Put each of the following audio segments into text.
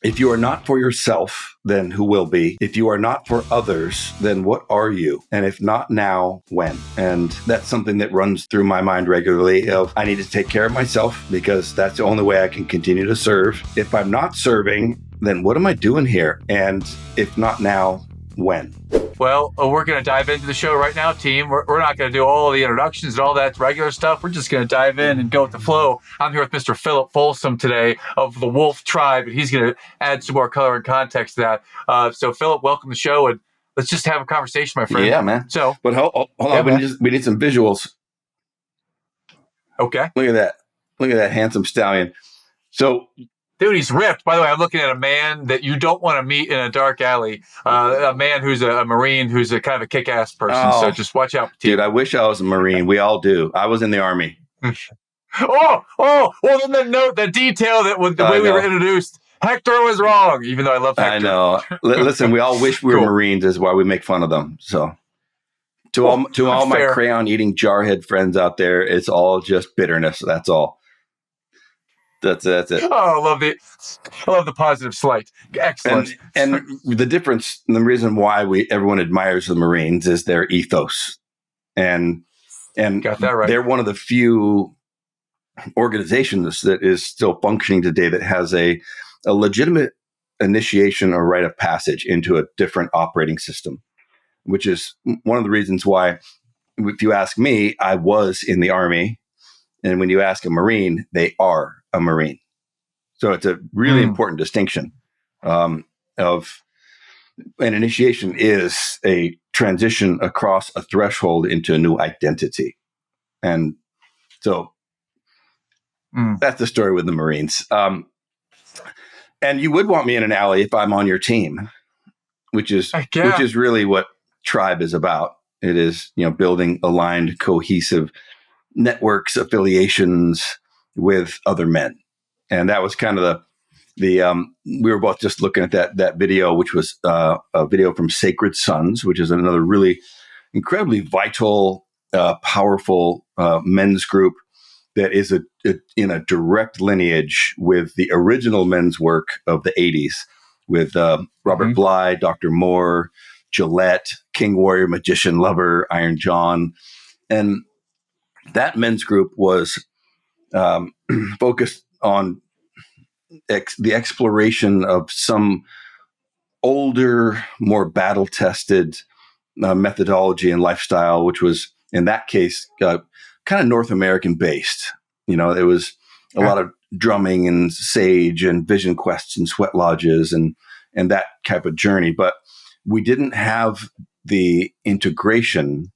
If you are not for yourself, then who will be? If you are not for others, then what are you? And if not now, when? And that's something that runs through my mind regularly of I need to take care of myself because that's the only way I can continue to serve. If I'm not serving, then what am I doing here? And if not now, when? Well, we're going to dive into the show right now, team. We're not going to do all the introductions and all that regular stuff. We're just going to dive in and go with the flow. I'm here with Mr. Philip Folsom today of the Wolf Tribe, and he's going to add some more color and context to that. So, Philip, welcome to the show, and let's just have a conversation, my friend. Yeah, man. So, but hold on, we need some visuals. Okay. Look at that handsome stallion. So. Dude, he's ripped. By the way, I'm looking at a man that you don't want to meet in a dark alley. A man who's a Marine, who's a kind of a kick-ass person. So just watch out. Dude, I wish I was a Marine. We all do. I was in the Army. Well, then note the detail that with the way we were introduced. Hector was wrong, even though I love Hector. I know. Listen, we all wish we were Marines. Is why we make fun of them. So to all my crayon-eating jarhead friends out there, it's all just bitterness. That's all. That's it. Oh, I love the positive slight. Excellent. And the difference, and the reason why everyone admires the Marines is their ethos, and got that right. They're one of the few organizations that is still functioning today that has a legitimate initiation or rite of passage into a different operating system, which is one of the reasons why, if you ask me, I was in the Army, and when you ask a Marine, they are a Marine. So it's a really important distinction of an initiation is a transition across a threshold into a new identity. And so that's the story with the Marines. And you would want me in an alley if I'm on your team, which is really what Tribe is about. It is, building aligned, cohesive networks, affiliations with other men. And that was kind of the we were both just looking at that video, which was a video from Sacred Sons, which is another really incredibly vital, powerful men's group that is in a direct lineage with the original men's work of the 80s with Robert Bly, Dr. Moore, Gillette, King Warrior, Magician Lover, Iron John. And that men's group was focused on the exploration of some older, more battle-tested methodology and lifestyle, which was, in that case, kind of North American-based. There was a lot of drumming and sage and vision quests and sweat lodges and that type of journey. But we didn't have the integration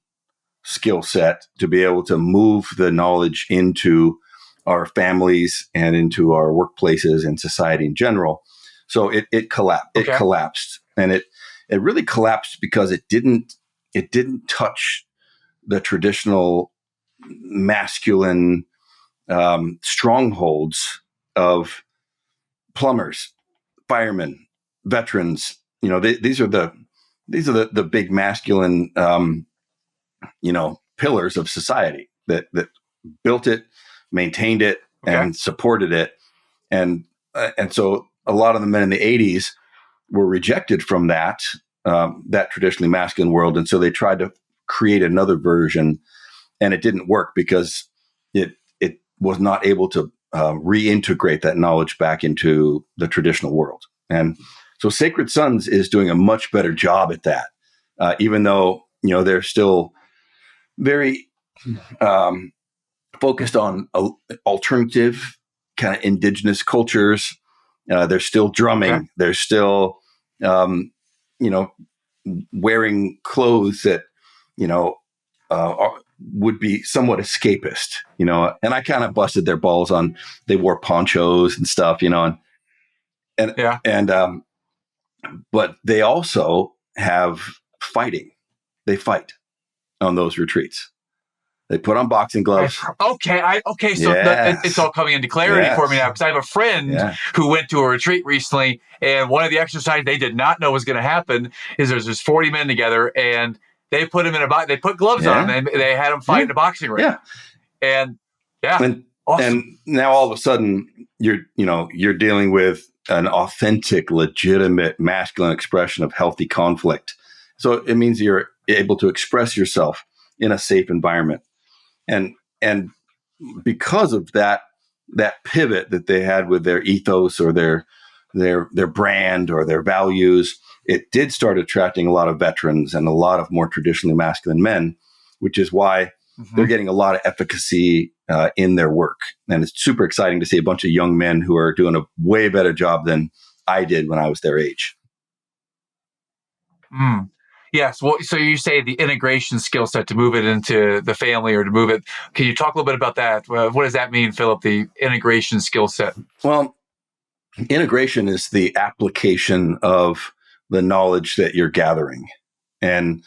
skill set to be able to move the knowledge into our families and into our workplaces and society in general. So it collapsed. It collapsed, and it really collapsed because it didn't touch the traditional masculine strongholds of plumbers, firemen, veterans. These are the big masculine pillars of society that built it, maintained it, and supported it. And so a lot of the men in the 80s were rejected from that traditionally masculine world. And so they tried to create another version, and it didn't work because it was not able to reintegrate that knowledge back into the traditional world. And so Sacred Sons is doing a much better job at that, even though, they're still very focused on alternative kind of indigenous cultures. They're still drumming. They're still, wearing clothes that, would be somewhat escapist, and I kind of busted their balls on, they wore ponchos and stuff, but they also have fighting. They fight on those retreats. They put on boxing gloves. So it's all coming into clarity for me now, because I have a friend who went to a retreat recently, and one of the exercises they did not know was going to happen is there's 40 men together, and they put him in they put gloves on, and they had him fight in a boxing ring. And awesome. And now all of a sudden you're dealing with an authentic, legitimate masculine expression of healthy conflict. So it means you're able to express yourself in a safe environment. And because of that pivot that they had with their ethos or their brand or their values, it did start attracting a lot of veterans and a lot of more traditionally masculine men, which is why they're getting a lot of efficacy in their work. And it's super exciting to see a bunch of young men who are doing a way better job than I did when I was their age. Mm. Yes. Well, so you say the integration skill set to move it into the family or to move it. Can you talk a little bit about that? What does that mean, Philip, the integration skill set? Well, integration is the application of the knowledge that you're gathering. And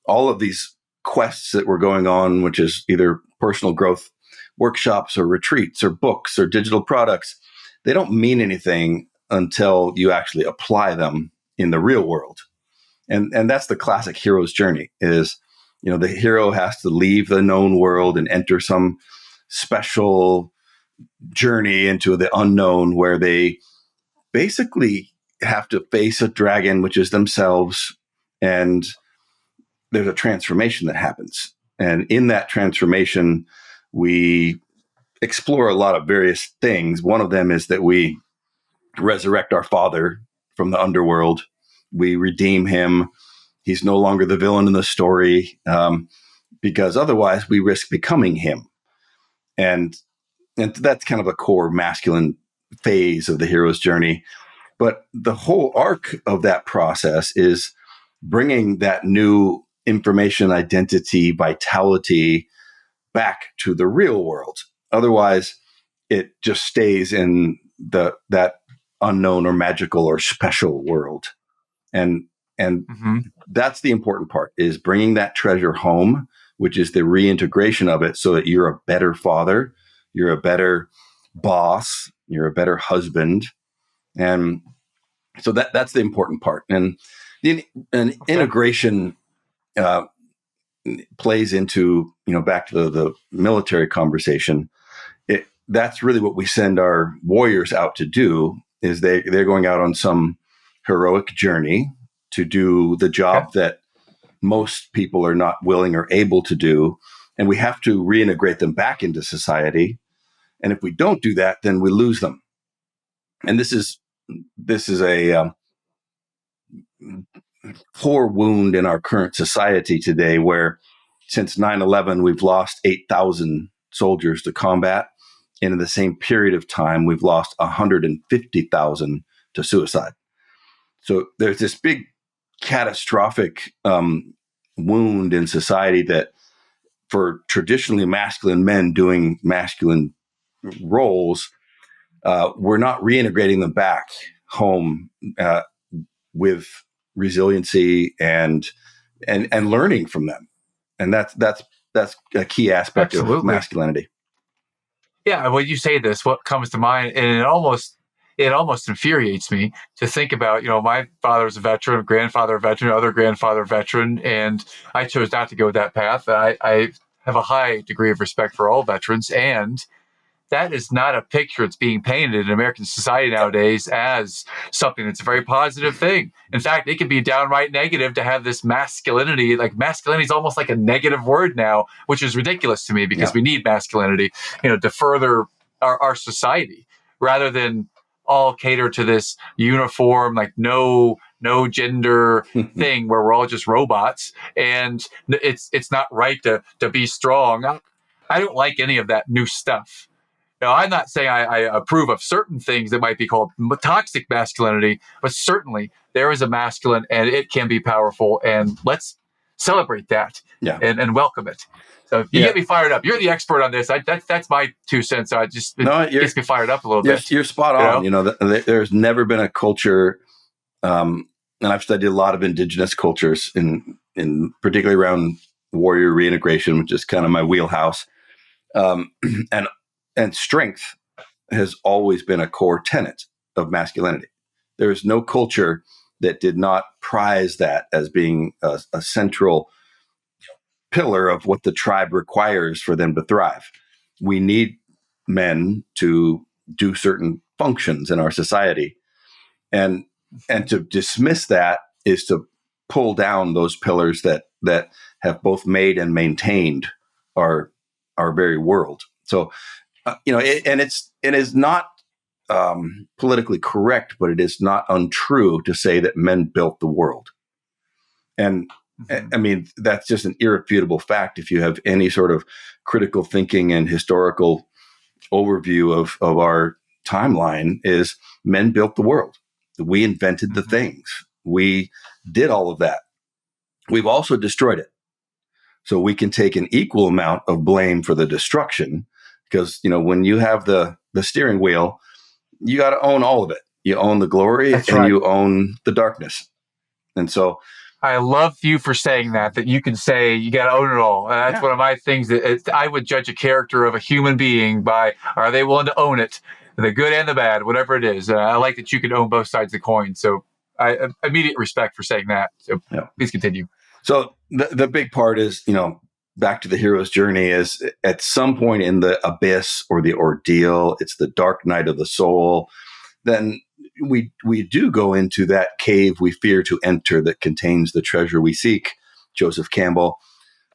all of these quests that were going on, which is either personal growth workshops or retreats or books or digital products, they don't mean anything until you actually apply them in the real world. And that's the classic hero's journey is, the hero has to leave the known world and enter some special journey into the unknown where they basically have to face a dragon, which is themselves. And there's a transformation that happens. And in that transformation, we explore a lot of various things. One of them is that we resurrect our father from the underworld. We redeem him. He's no longer the villain in the story, because otherwise we risk becoming him. And that's kind of a core masculine phase of the hero's journey. But the whole arc of that process is bringing that new information, identity, vitality back to the real world. Otherwise, it just stays in that unknown or magical or special world. And that's the important part, is bringing that treasure home, which is the reintegration of it so that you're a better father, you're a better boss, you're a better husband. And so that's the important part. And integration plays into, back to the military conversation. That's really what we send our warriors out to do, is they're going out on some heroic journey to do the job that most people are not willing or able to do. And we have to reintegrate them back into society. And if we don't do that, then we lose them. And this is a core wound in our current society today, where since 9/11, we've lost 8,000 soldiers to combat. And in the same period of time, we've lost 150,000 to suicide. So there's this big catastrophic wound in society that, for traditionally masculine men doing masculine roles, we're not reintegrating them back home with resiliency and learning from them. And that's a key aspect of masculinity. Yeah, when you say this, what comes to mind, and it almost infuriates me to think about, my father was a veteran, grandfather a veteran, other grandfather veteran, and I chose not to go that path. I have a high degree of respect for all veterans, and that is not a picture that's being painted in American society nowadays as something that's a very positive thing. In fact, it can be downright negative to have this masculinity. Like, masculinity is almost like a negative word now, which is ridiculous to me, because we need masculinity, to further our society, rather than all cater to this uniform, like no gender thing where we're all just robots. And it's not right to be strong. I don't like any of that new stuff. Now, I'm not saying I approve of certain things that might be called toxic masculinity, but certainly there is a masculine, and it can be powerful, and let's celebrate that and welcome it. So you get me fired up. You're the expert on this. That's my 2 cents. So it gets me fired up a little bit. You're spot on. There's never been a culture, and I've studied a lot of indigenous cultures, in particularly around warrior reintegration, which is kind of my wheelhouse. And strength has always been a core tenet of masculinity. There is no culture that did not prize that as being a central pillar of what the tribe requires for them to thrive. We need men to do certain functions in our society. And to dismiss that is to pull down those pillars that have both made and maintained our very world. So, it is not politically correct, but it is not untrue to say that men built the world. And I mean, that's just an irrefutable fact if you have any sort of critical thinking and historical overview of our timeline. Is men built the world. We invented the things. We did all of that. We've also destroyed it. So we can take an equal amount of blame for the destruction, because, when you have the steering wheel, you got to own all of it. You own the glory. That's and right. You own the darkness. And so I love you for saying that you can say you got to own it all. And that's one of my things that I would judge a character of a human being by, are they willing to own it? The good and the bad, whatever it is. I like that you can own both sides of the coin. So I immediate respect for saying that. So please continue. So the big part is, back to the hero's journey, is at some point in the abyss or the ordeal, it's the dark night of the soul. Then we do go into that cave we fear to enter that contains the treasure we seek, Joseph Campbell.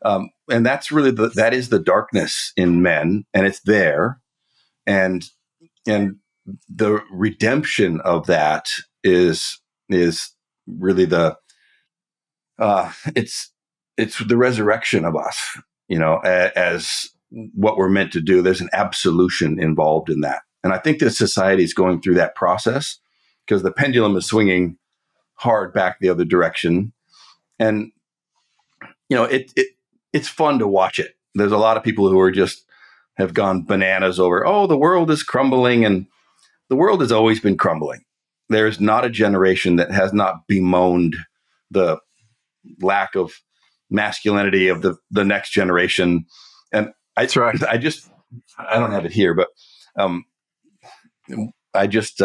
And that's really that is the darkness in men, and it's there. And the redemption of that is really it's the resurrection of us, as what we're meant to do. There's an absolution involved in that. And I think that society is going through that process, because the pendulum is swinging hard back the other direction. And, it's fun to watch it. There's a lot of people who have gone bananas over, the world is crumbling, and the world has always been crumbling. There's not a generation that has not bemoaned the lack of masculinity of the next generation. And That's right. I don't have it here, but I just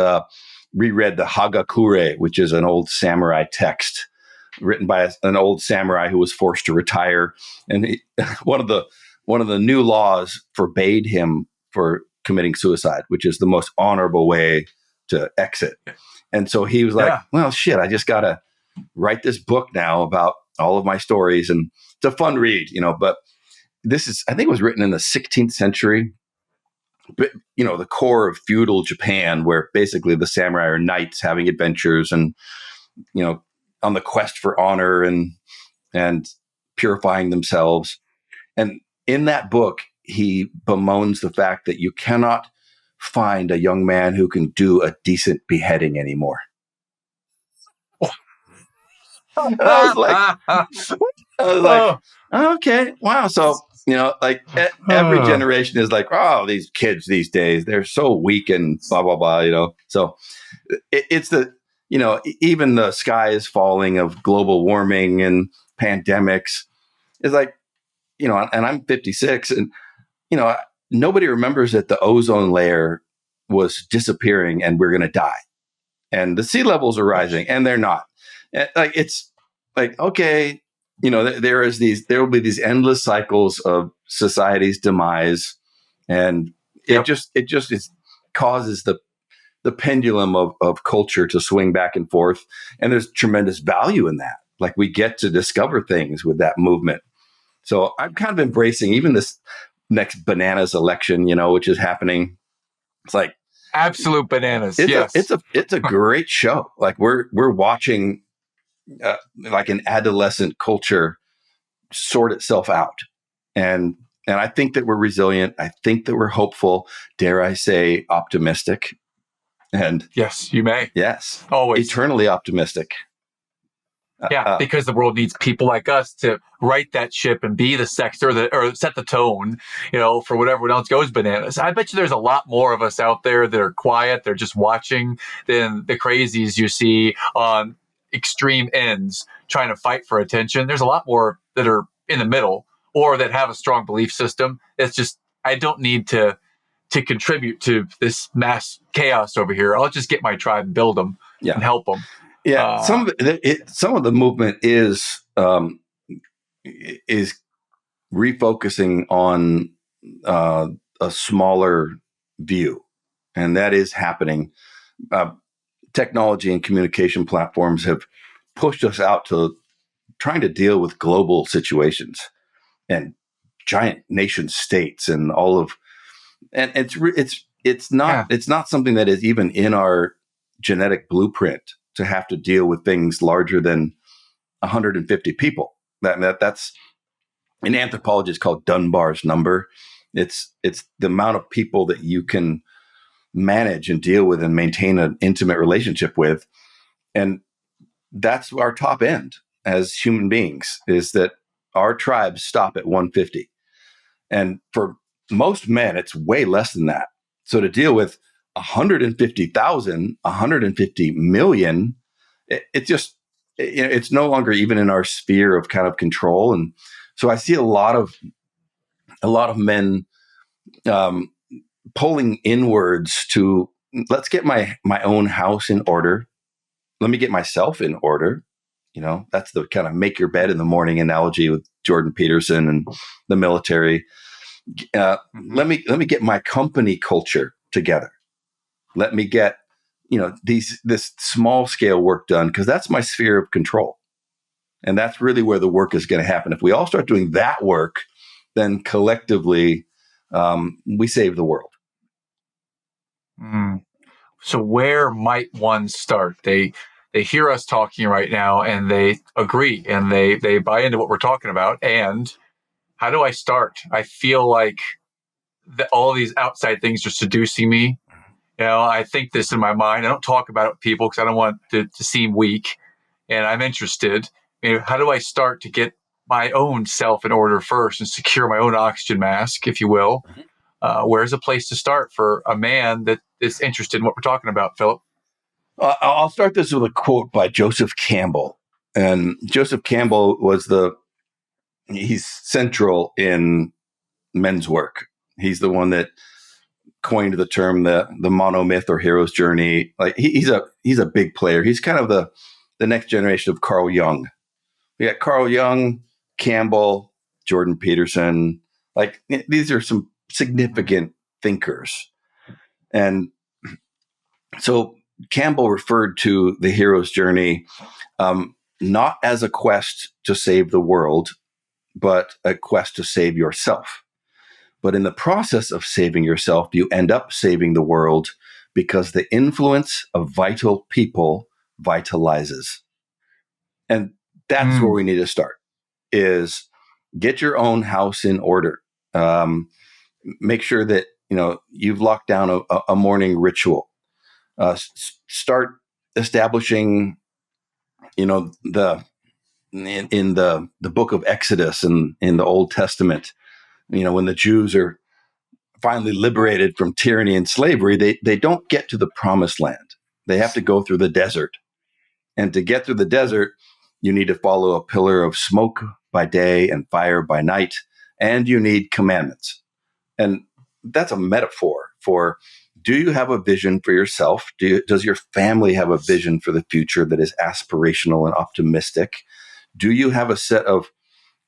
reread the Hagakure, which is an old samurai text written by an old samurai who was forced to retire. And one of the new laws forbade him for committing suicide, which is the most honorable way to exit. And so he was like, well, shit, I just got to write this book now about all of my stories. And it's a fun read, but this is, I think it was written in the 16th century. But, the core of feudal Japan, where basically the samurai are knights having adventures and, on the quest for honor and purifying themselves. And in that book, he bemoans the fact that you cannot find a young man who can do a decent beheading anymore. And I was like, okay, wow. So, every generation is like, these kids these days, they're so weak and blah, blah, blah, So it's even the sky is falling of global warming and pandemics. It's like, and I'm 56, and, nobody remembers that the ozone layer was disappearing and we're going to die. And the sea levels are rising, and they're not. It's like, okay, there will be these endless cycles of society's demise, and it causes the pendulum of culture to swing back and forth. And there's tremendous value in that. Like, we get to discover things with that movement. So I'm kind of embracing even this next bananas election, which is happening. It's like absolute bananas. It's a great show. Like, we're watching like an adolescent culture sort itself out. And I think that we're resilient. I think that we're hopeful, dare I say optimistic. And yes, you may. Yes. Always. Eternally optimistic. Because the world needs people like us to right that ship and be the sex or set the tone, for when everyone else goes bananas. I bet you there's a lot more of us out there that are quiet, they're just watching, than the crazies you see on extreme ends trying to fight for attention. There's a lot more that are in the middle or that have a strong belief system. It's just, I don't need to contribute to this mass chaos over here. I'll just get my tribe and build them and help them. Yeah, some of the movement is refocusing on a smaller view, and that is happening. technology and communication platforms have pushed us out to trying to deal with global situations and giant nation states and all of, and it's not something that is even in our genetic blueprint to have to deal with things larger than 150 people. That's an anthropologist called Dunbar's number. It's the amount of people that you can manage and deal with and maintain an intimate relationship with. And that's our top end as human beings, is that our tribes stop at 150. And for most men, it's way less than that. So to deal with 150,000, 150 million, it's no longer even in our sphere of kind of control. And so I see a lot of men pulling inwards to, let's get my own house in order. Let me get myself in order. That's the kind of make your bed in the morning analogy with Jordan Peterson and the military. Let me get my company culture together. Let me get, this small scale work done, because that's my sphere of control. And that's really where the work is going to happen. If we all start doing that work, then collectively, we save the world. So where might one start? They hear us talking right now and they agree and they buy into what we're talking about. And how do I start? I feel like all these outside things are seducing me. I think this in my mind. I don't talk about it with people because I don't want to seem weak. And I'm interested. How do I start to get my own self in order first and secure my own oxygen mask, if you will? Where's a place to start for a man that is interested in what we're talking about, Philip? I'll start this with a quote by Joseph Campbell. And Joseph Campbell he's central in men's work. He's the one that coined the term the monomyth or hero's journey. Like he's a big player. He's kind of the next generation of Carl Jung. We got Carl Jung, Campbell, Jordan Peterson. Like these are some significant thinkers. And so Campbell referred to the hero's journey not as a quest to save the world, but a quest to save yourself. But in the process of saving yourself, you end up saving the world because the influence of vital people vitalizes. And that's where we need to start, is get your own house in order. Make sure that, you've locked down a morning ritual. Start establishing, in the book of Exodus and in the Old Testament, when the Jews are finally liberated from tyranny and slavery, they don't get to the promised land. They have to go through the desert. And to get through the desert, you need to follow a pillar of smoke by day and fire by night, and you need commandments. And that's a metaphor for, do you have a vision for yourself? Does your family have a vision for the future that is aspirational and optimistic? Do you have a set of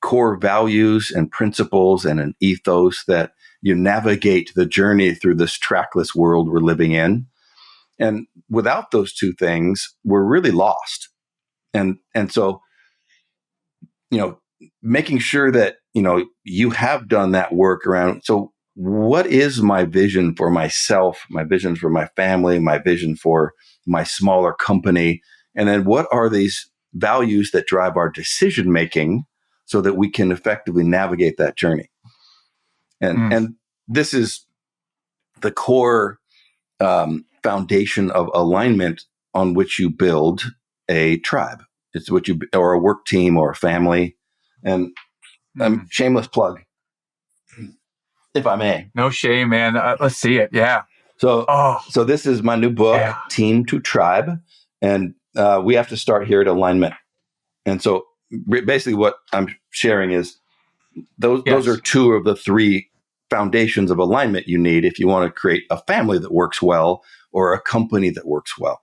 core values and principles and an ethos that you navigate the journey through this trackless world we're living in? And without those two things, we're really lost. And so, making sure that, you have done that work around. So what is my vision for myself, my vision for my family, my vision for my smaller company? And then what are these values that drive our decision making so that we can effectively navigate that journey? And this is the core foundation of alignment on which you build a tribe. It's what or a work team or a family. And shameless plug, if I may. No shame, man. Let's see it. Yeah. So this is my new book, Team to Tribe. And we have to start here at alignment. And so basically what I'm sharing is those are two of the three foundations of alignment you need if you want to create a family that works well or a company that works well.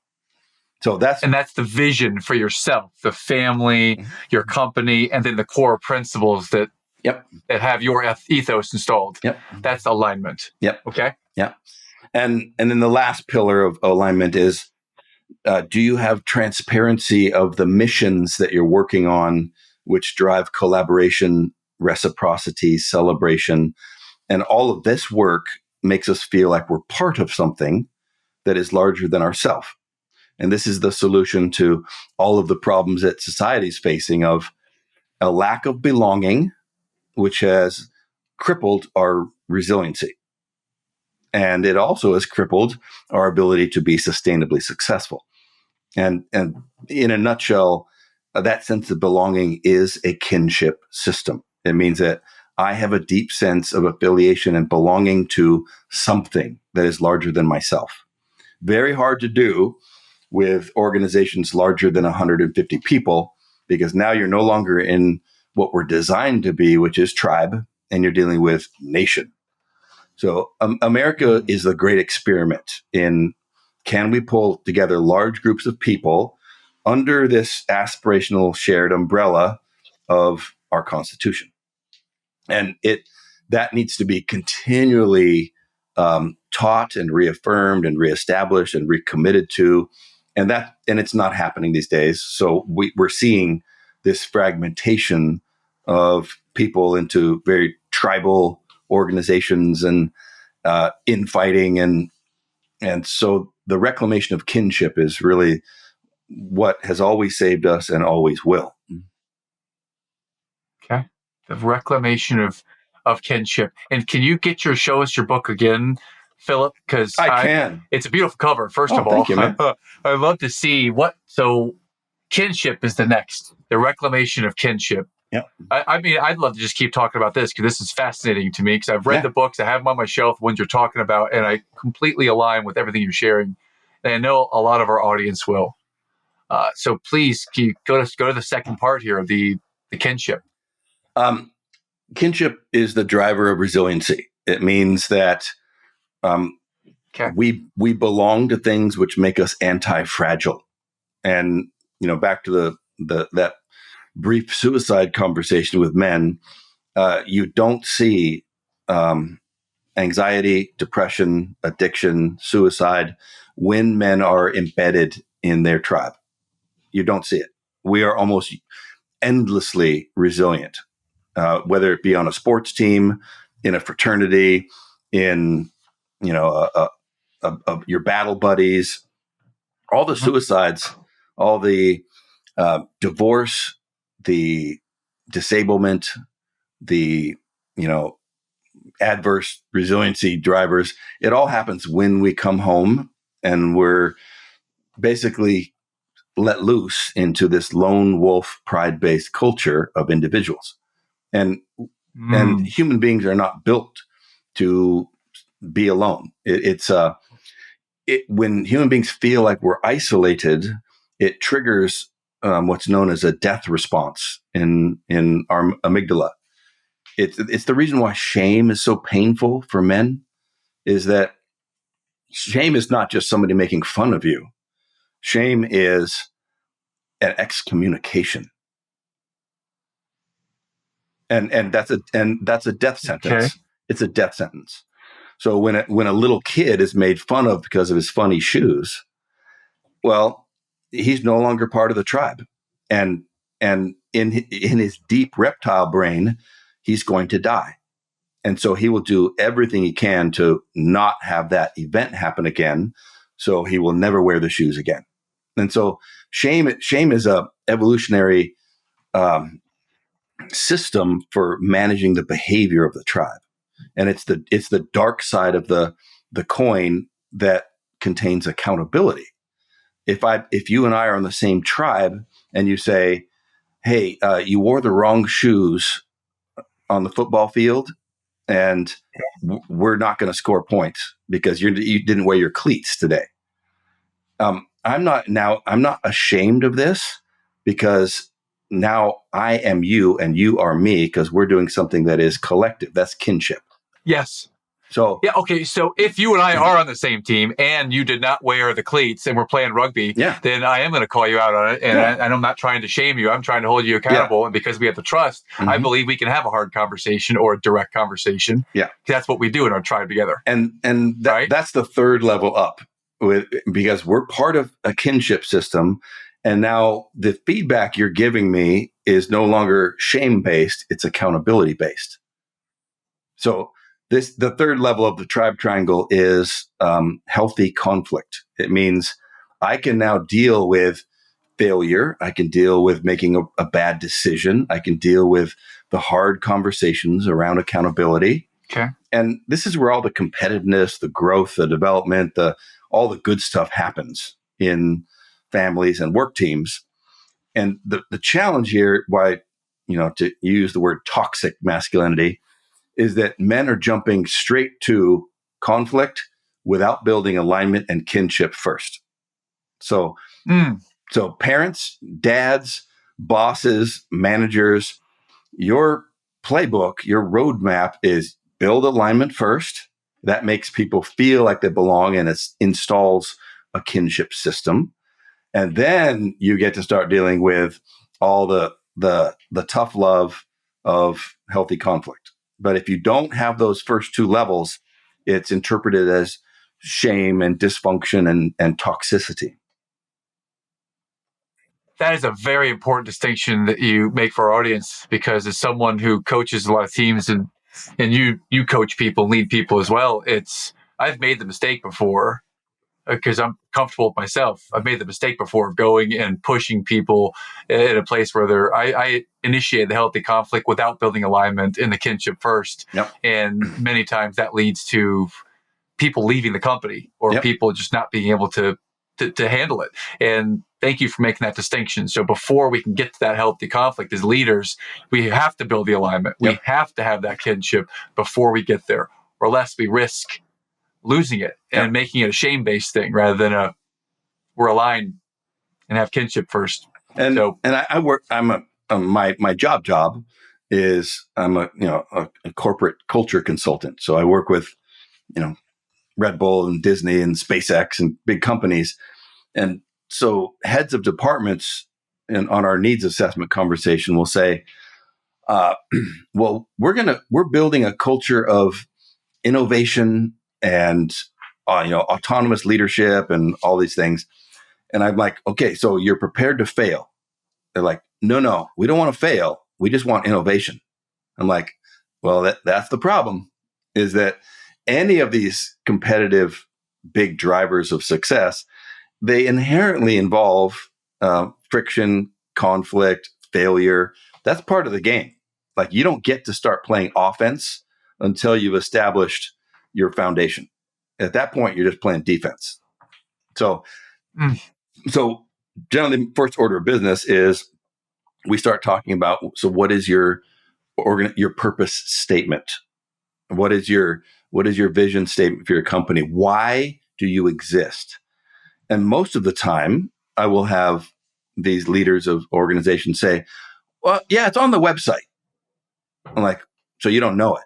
So that's the vision for yourself, the family, your company, and then the core principles that have your ethos installed. That's alignment. Okay. And then the last pillar of alignment is Do you have transparency of the missions that you're working on, which drive collaboration, reciprocity, celebration? And all of this work makes us feel like we're part of something that is larger than ourselves. And this is the solution to all of the problems that society is facing of a lack of belonging, which has crippled our resiliency. And it also has crippled our ability to be sustainably successful. And in a nutshell, that sense of belonging is a kinship system. It means that I have a deep sense of affiliation and belonging to something that is larger than myself. Very hard to do with organizations larger than 150 people, because now you're no longer in what we're designed to be, which is tribe, and you're dealing with nation. So America is the great experiment in, can we pull together large groups of people under this aspirational shared umbrella of our Constitution? And that needs to be continually taught and reaffirmed and reestablished and recommitted to, and it's not happening these days. So we're seeing this fragmentation of people into very tribal organizations and infighting, and so the reclamation of kinship is really what has always saved us and always will. Okay. The reclamation of kinship. And can you show us your book again, Philip? Because I can. It's a beautiful cover, first of all. Thank you, man. I'd love to see so kinship is the reclamation of kinship. Yep. I mean, I'd love to just keep talking about this because this is fascinating to me, because I've read the books, I have them on my shelf, ones you're talking about, and I completely align with everything you're sharing. And I know a lot of our audience will. So please, can you go to the second part here of the kinship? Kinship is the driver of resiliency. It means that we belong to things which make us anti-fragile. And back to that brief suicide conversation with men, you don't see anxiety, depression, addiction, suicide when men are embedded in their tribe. You don't see it. We are almost endlessly resilient, whether it be on a sports team, in a fraternity, in your battle buddies, all the suicides, all the divorce, the disablement, the adverse resiliency drivers. It all happens when we come home and we're basically let loose into this lone wolf pride-based culture of individuals. And human beings are not built to be alone. When human beings feel like we're isolated, it triggers what's known as a death response in our amygdala. It's the reason why shame is so painful for men, is that shame is not just somebody making fun of you. Shame is an excommunication. And that's a death sentence. Okay. It's a death sentence. So when a little kid is made fun of because of his funny shoes, well, he's no longer part of the tribe. And in his deep reptile brain, he's going to die. And so he will do everything he can to not have that event happen again. So he will never wear the shoes again. And so shame is a evolutionary system for managing the behavior of the tribe. And it's the dark side of the coin that contains accountability. If you and I are on the same tribe and you say, hey, you wore the wrong shoes on the football field, and we're not going to score points because you didn't wear your cleats today. I'm not ashamed of this, because now I am you and you are me, because we're doing something that is collective. That's kinship. Yes. So yeah, okay. So if you and I are on the same team and you did not wear the cleats and we're playing rugby, then I am going to call you out on it. And, and I'm not trying to shame you. I'm trying to hold you accountable. Yeah. And because we have the trust, I believe we can have a hard conversation or a direct conversation. Yeah, that's what we do in our tribe together. And that's the third level up. because we're part of a kinship system. And now the feedback you're giving me is no longer shame-based, it's accountability-based. So the third level of the tribe triangle is healthy conflict. It means I can now deal with failure. I can deal with making a bad decision. I can deal with the hard conversations around accountability. Okay. And this is where all the competitiveness, the growth, the development, all the good stuff happens in families and work teams. And the challenge here, why, to use the word toxic masculinity, is that men are jumping straight to conflict without building alignment and kinship first. So parents, dads, bosses, managers, your playbook, your roadmap is build alignment first. That makes people feel like they belong, and it installs a kinship system. And then you get to start dealing with all the tough love of healthy conflict. But if you don't have those first two levels, it's interpreted as shame and dysfunction and toxicity. That is a very important distinction that you make for our audience, because as someone who coaches a lot of teams and you coach people, lead people as well, I've made the mistake before, because I'm comfortable with myself. I've made the mistake before of going and pushing people in a place where I initiate the healthy conflict without building alignment in the kinship first. Yep. And many times that leads to people leaving the company, or people just not being able to handle it. And thank you for making that distinction. So before we can get to that healthy conflict as leaders, we have to build the alignment. We have to have that kinship before we get there, or less we risk losing it and making it a shame-based thing rather than we're aligned and have kinship first. And I work. My job is I'm a corporate culture consultant. So I work with Red Bull and Disney and SpaceX and big companies, and so heads of departments on our needs assessment conversation will say, "Well, we're building a culture of innovation and autonomous leadership and all these things." And I'm like, "Okay, so you're prepared to fail?" They're like, "No, we don't want to fail. We just want innovation." I'm like, "Well, that's the problem, is that any of these competitive big drivers of success, they inherently involve friction, conflict, failure. That's part of the game. Like, you don't get to start playing offense until you've established your foundation. At that point, you're just playing defense." So generally, first order of business is we start talking about, so what is your purpose statement? What is your vision statement for your company? Why do you exist? And most of the time, I will have these leaders of organizations say, "Well, yeah, it's on the website." I'm like, "So you don't know it,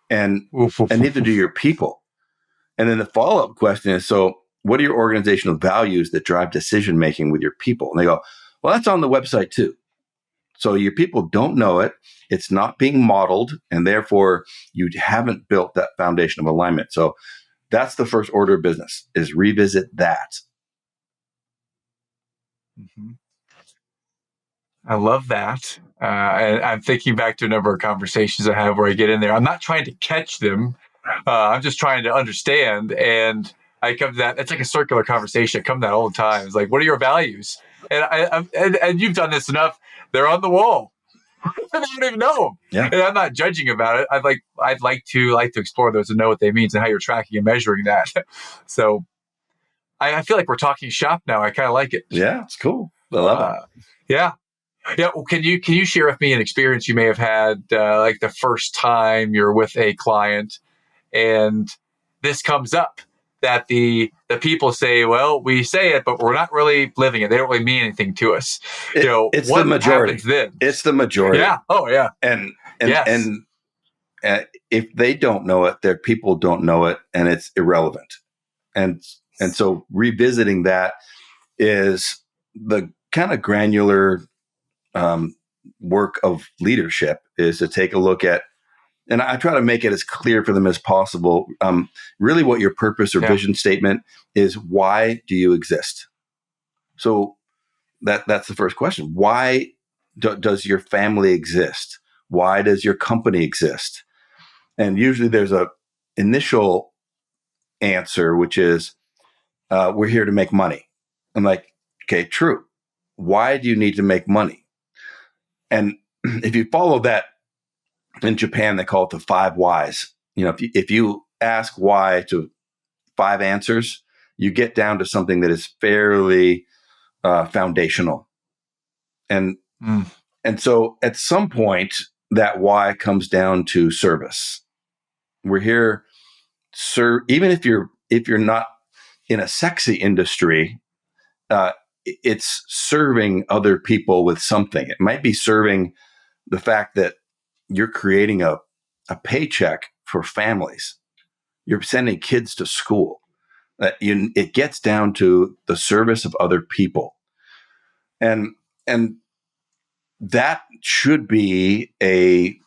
and neither do your people." And then the follow-up question is, "So what are your organizational values that drive decision making with your people?" And they go, "Well, that's on the website too." So your people don't know it. It's not being modeled, and therefore you haven't built that foundation of alignment. So that's the first order of business, is revisit that. Mm-hmm. I love that. And I'm thinking back to a number of conversations I have where I get in there. I'm not trying to catch them. I'm just trying to understand. And I come to that. It's like a circular conversation. I come to that all the time. It's like, what are your values? And and you've done this enough. They're on the wall. I don't even know them. Yeah. And I'm not judging about it. I'd like to explore those and know what they mean and how you're tracking and measuring that. So I feel like we're talking shop now. I kind of like it. Yeah, it's cool. I love it. Yeah. Yeah. Well, can you share with me an experience you may have had, like the first time you're with a client and this comes up, that the people say, "Well, we say it, but we're not really living it. They don't really mean anything to us." It's what the majority. happens then? It's the majority. Yeah. Oh, yeah. And yes. If they don't know it, their people don't know it, and it's irrelevant. And so revisiting that is the kind of granular work of leadership, is to take a look at And I try to make it as clear for them as possible. Really, what your purpose or vision statement is: why do you exist? So that's the first question. Why does your family exist? Why does your company exist? And usually, there's a initial answer, which is, we're here to make money. I'm like, okay, true. Why do you need to make money? And if you follow that, in Japan, they call it the 5 whys. If you ask why to 5 answers, you get down to something that is fairly foundational. And so at some point, that why comes down to service. We're here, even if you're not in a sexy industry, it's serving other people with something. It might be serving the fact that you're creating a paycheck for families. You're sending kids to school. It gets down to the service of other people, and that should be a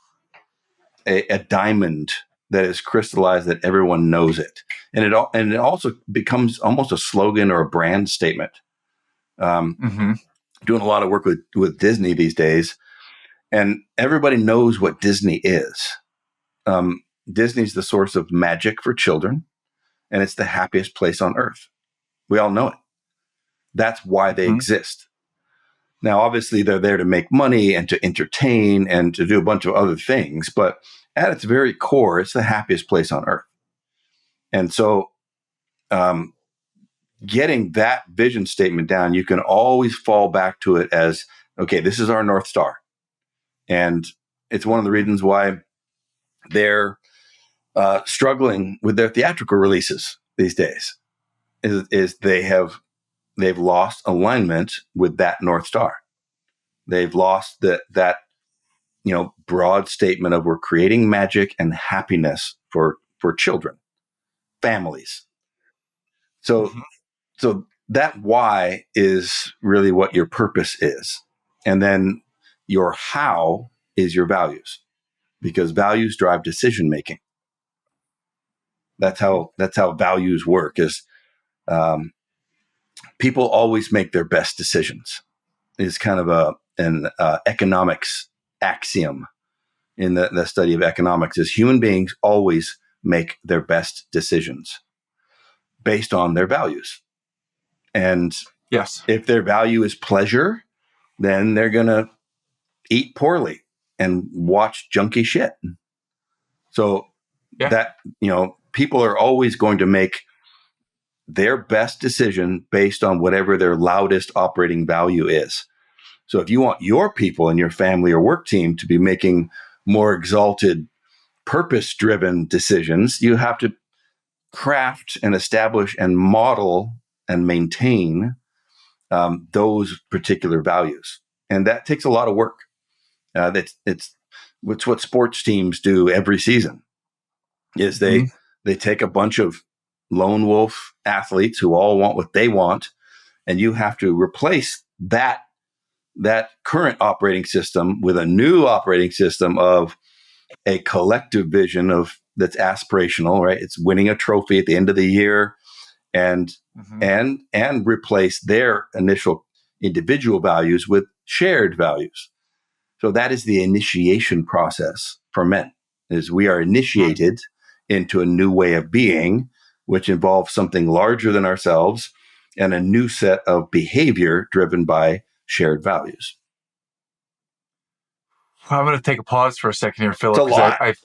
diamond that is crystallized, that everyone knows it, and it also becomes almost a slogan or a brand statement. Doing a lot of work with Disney these days, and everybody knows what Disney is. Disney's the source of magic for children, and it's the happiest place on earth. We all know it. That's why they exist. Now, obviously, they're there to make money and to entertain and to do a bunch of other things, but at its very core, it's the happiest place on earth. And so, getting that vision statement down, you can always fall back to it as, okay, this is our North Star. And it's one of the reasons why they're struggling with their theatrical releases these days, is they've lost alignment with that North Star. They've lost that broad statement of, we're creating magic and happiness for children, families. So that why is really what your purpose is. And then your how is your values, because values drive decision making. That's how values work. Is people always make their best decisions. Is kind of an economics axiom in the study of economics. Is human beings always make their best decisions based on their values. And if their value is pleasure, then they're going to eat poorly and watch junky shit. So that, people are always going to make their best decision based on whatever their loudest operating value is. So if you want your people in your family or work team to be making more exalted, purpose-driven decisions, you have to craft and establish and model and maintain those particular values. And that takes a lot of work. It's what sports teams do every season. Is they take a bunch of lone wolf athletes who all want what they want, and you have to replace that current operating system with a new operating system of a collective vision of that's aspirational, right? It's winning a trophy at the end of the year, and replace their initial individual values with shared values. So that is the initiation process for men. Is we are initiated into a new way of being, which involves something larger than ourselves and a new set of behavior driven by shared values. I'm going to take a pause for a second here, Philip, because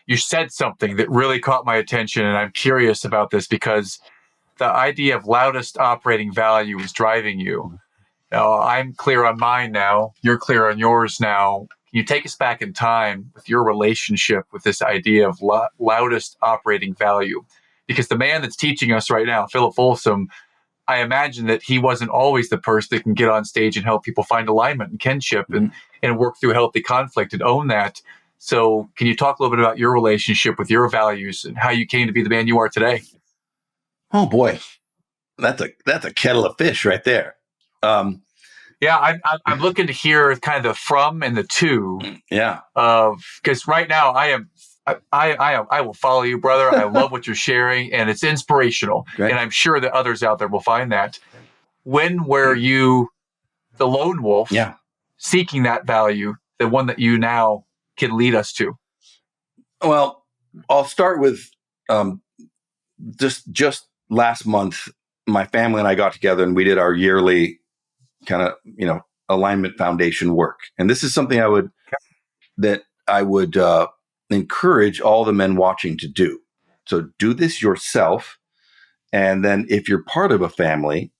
you said something that really caught my attention, and I'm curious about this because the idea of loudest operating value is driving you. Now, I'm clear on mine now. You're clear on yours now. Can you take us back in time with your relationship with this idea of loudest operating value? Because the man that's teaching us right now, Philip Folsom, I imagine that he wasn't always the person that can get on stage and help people find alignment and kinship and work through healthy conflict and own that. So can you talk a little bit about your relationship with your values and how you came to be the man you are today? Oh boy, that's a kettle of fish right there. Yeah, I'm looking to hear kind of the from and the to. Yeah. Because right now I will follow you, brother. I love what you're sharing, and it's inspirational. Great. And I'm sure that others out there will find that. When were you the lone wolf, seeking that value, the one that you now can lead us to? Well, I'll start with just last month, my family and I got together and we did our yearly kind of, alignment foundation work. And this is something that I would encourage all the men watching to do. So do this yourself. And then if you're part of a family,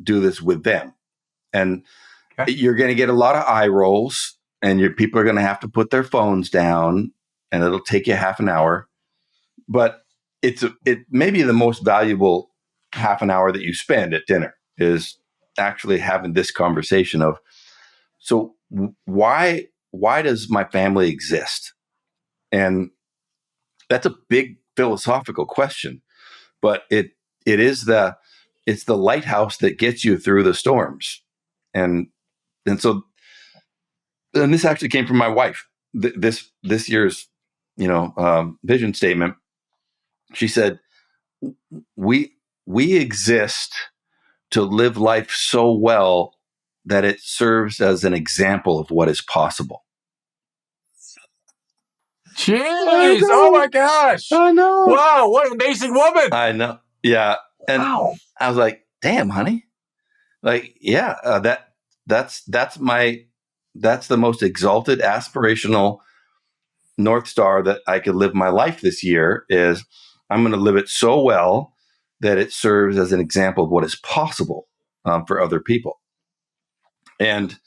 do this with them. And you're going to get a lot of eye rolls, and your people are going to have to put their phones down, and it'll take you half an hour. But it may be the most valuable half an hour that you spend at dinner is actually having this conversation of, so why does my family exist? And that's a big philosophical question, but it's the lighthouse that gets you through the storms. And so, and this actually came from my wife. This year's, vision statement. She said, "We exist to live life so well that it serves as an example of what is possible." Jeez! Oh my gosh! I know. Wow! What an amazing woman! I know. Yeah. And wow. I was like, "Damn, honey." Like, yeah, that's the most exalted, aspirational North Star that I could live my life this year is I'm going to live it so well that it serves as an example of what is possible for other people. And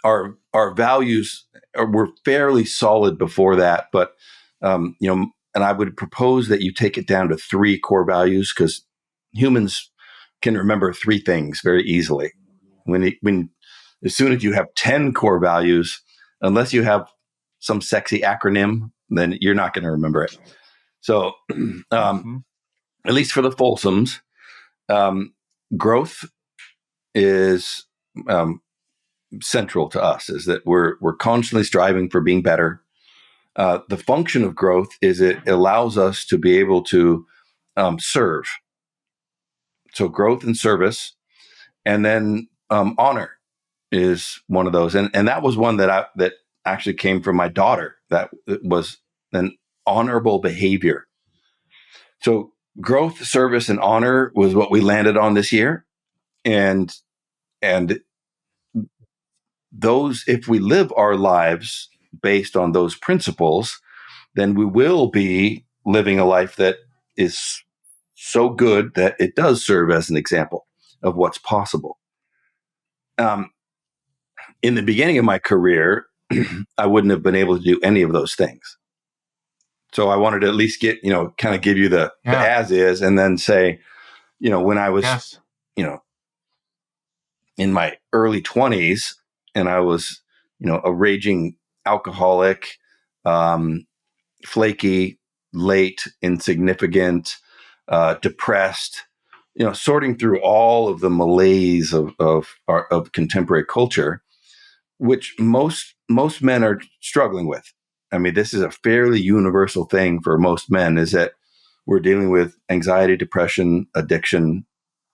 our values were fairly solid before that, but and I would propose that you take it down to 3 core values, because humans can remember 3 things very easily. When as soon as you have 10 core values, unless you have some sexy acronym, then you're not going to remember it. So, at least for the Folsoms, growth is central to us. Is that we're constantly striving for being better. The function of growth is it allows us to be able to serve. So growth and service, and then honor is one of those, and that was one that actually came from my daughter. That was an honorable behavior. So growth, service, and honor was what we landed on this year, and those, if we live our lives based on those principles, then we will be living a life that is so good that it does serve as an example of what's possible. In the beginning of my career, I wouldn't have been able to do any of those things. So I wanted to at least get, kind of give you the as is, and then say, when I was, in my early 20s, and I was, a raging alcoholic, flaky, late, insignificant, depressed, sorting through all of the malaise of contemporary culture, which most men are struggling with. I mean, this is a fairly universal thing for most men, is that we're dealing with anxiety, depression, addiction.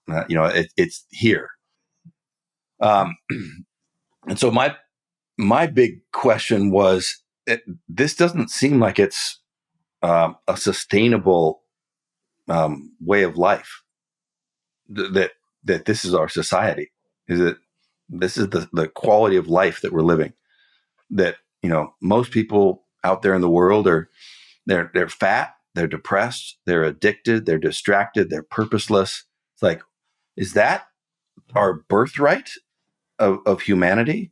It's here. And so my big question was, this doesn't seem like it's a sustainable way of life. That this is our society. Is it? This is the quality of life that we're living. That most people out there in the world they're fat, they're depressed, they're addicted, they're distracted, they're purposeless. It's like, is that our birthright of humanity?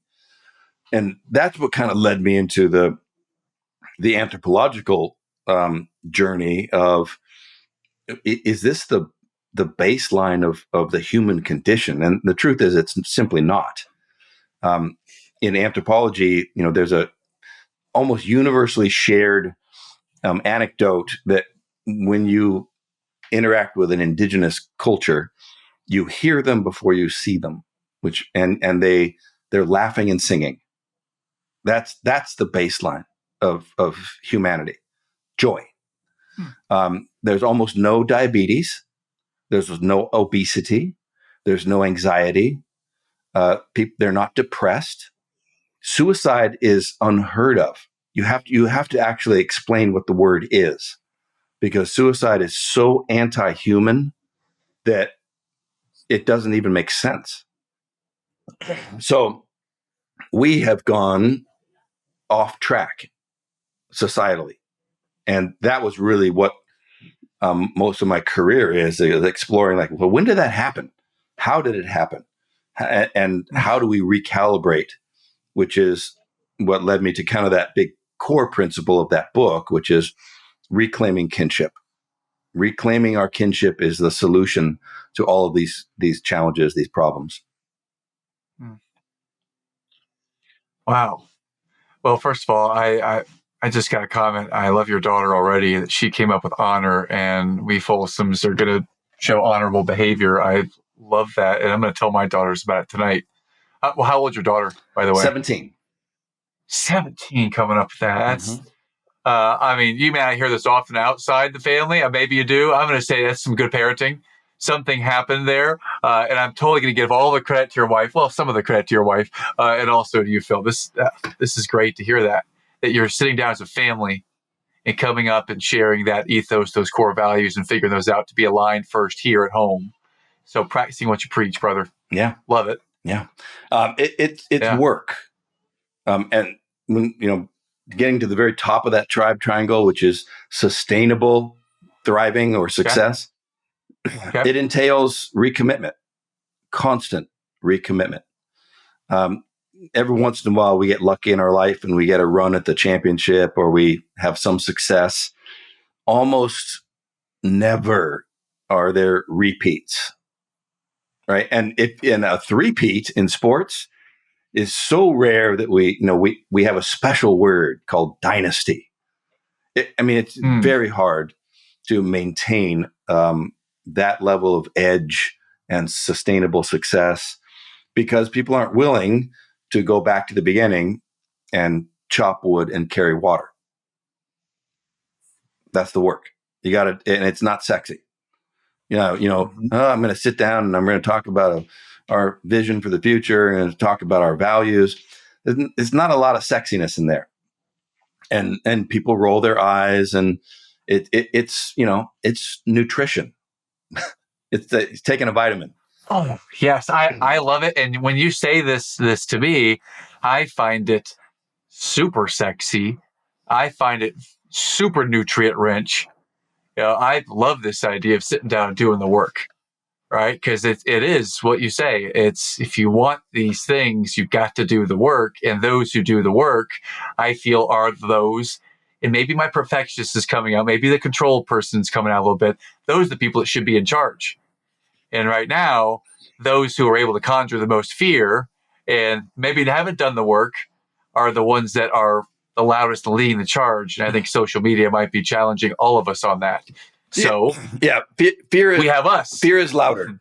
And that's what kind of led me into the anthropological journey of, is this the baseline of the human condition? And the truth is, it's simply not. In anthropology, there's a almost universally shared anecdote that when you interact with an indigenous culture, you hear them before you see them, which and they're laughing and singing. That's the baseline of humanity. Joy. There's almost no diabetes. There's no obesity. There's no anxiety. They're not depressed. Suicide is unheard of. You have to actually explain what the word is, because suicide is so anti-human that it doesn't even make sense. So we have gone off track societally. And that was really what most of my career is exploring, like, well, when did that happen? How did it happen? And how do we recalibrate, which is what led me to kind of that big core principle of that book, which is reclaiming kinship. Reclaiming our kinship is the solution to all of these challenges, these problems. Wow. Well, first of all, I just got a comment. I love your daughter already. She came up with honor, and we Folsoms are going to show honorable behavior. I love that, and I'm going to tell my daughters about it tonight. Well, how old is your daughter, by the way? 17. 17 coming up with that. That's, I mean, you may not hear this often outside the family. Maybe you do. I'm going to say that's some good parenting. Something happened there. And I'm totally going to give all the credit to your wife. Well, some of the credit to your wife, and also to you, Phil. This is great to hear that you're sitting down as a family and coming up and sharing that ethos, those core values, and figuring those out to be aligned first here at home. So practicing what you preach, brother. Yeah. Love it. Yeah. It's work. And when, getting to the very top of that triangle, which is sustainable thriving or success, it entails recommitment, constant recommitment. Every once in a while, we get lucky in our life and we get a run at the championship or we have some success. Almost never are there repeats, right? And if in a three-peat in sports is so rare that we have a special word called dynasty. It's very hard to maintain that level of edge and sustainable success because people aren't willing to go back to the beginning and chop wood and carry water. That's the work. You got to, and it's not sexy. I'm going to sit down and I'm going to talk about our vision for the future and talk about our values. There's not a lot of sexiness in there. And people roll their eyes and it's nutrition. It's taking a vitamin. Oh, yes. I love it. And when you say this to me, I find it super sexy. I find it super nutrient rich. I love this idea of sitting down and doing the work, right? Because it is what you say. It's if you want these things, you've got to do the work. And those who do the work, I feel, are those. And maybe my perfectionist is coming out. Maybe the control person's coming out a little bit. Those are the people that should be in charge. And right now, those who are able to conjure the most fear and maybe haven't done the work are the ones that are the loudest and leading the charge. And I think social media might be challenging all of us on that. So fear is, we have us. Fear is louder.